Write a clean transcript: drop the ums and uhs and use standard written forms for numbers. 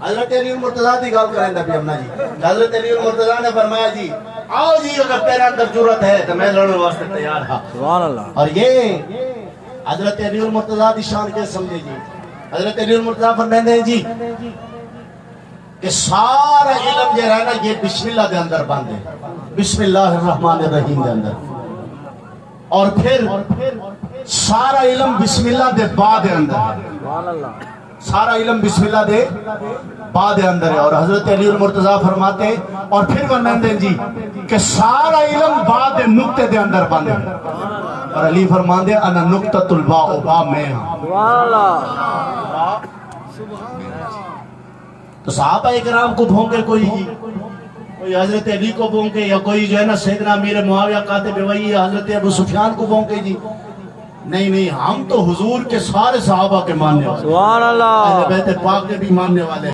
حضرت علی المرتضیٰ دی گل کریں نبی امنا جی. حضرت علی المرتضیٰ نے فرمایا جی آؤ جی اگر تیرے اندر جرت ہے تو میں لڑنے واسطے تیار ہاں. سبحان اللہ. اور یہ حضرت علی المرتضیٰ دی شان کے سمجھے جی. حضرت علی المرتضیٰ فرماتے ہیں جی کہ سارا علم جو رہنا یہ بسم اللہ دے اندر بند ہے. بسم اللہ الرحمن الرحیم دے اندر. اور پھر سارا علم بسم اللہ دے بعد دے اندر ہے. سبحان اللہ. سارا علم بسم اللہ دے بعد اندر ہے. اور حضرت علی المرتضیٰ فرماتے ہیں اور پھر فرماتے ہیں جی کہ سارا علم بعد نقطے دے اندر بند ہے. اور علی فرماتے ہیں انا نقطۃ الباء با میں ہوں. سبحان اللہ. تو صحابہ اکرام کو بھونکے کوئی حضرت علی کو بھونکے یا کوئی جو ہے نا سیدنا امیر معاویہ قاتل وحی یا حضرت ابو سفیان کو بھونکے جی. نہیں ہم تو حضور کے سارے صحابہ کے ماننے والے. سبحان اللہ. اہل بیت پاک کے بھی ماننے والے.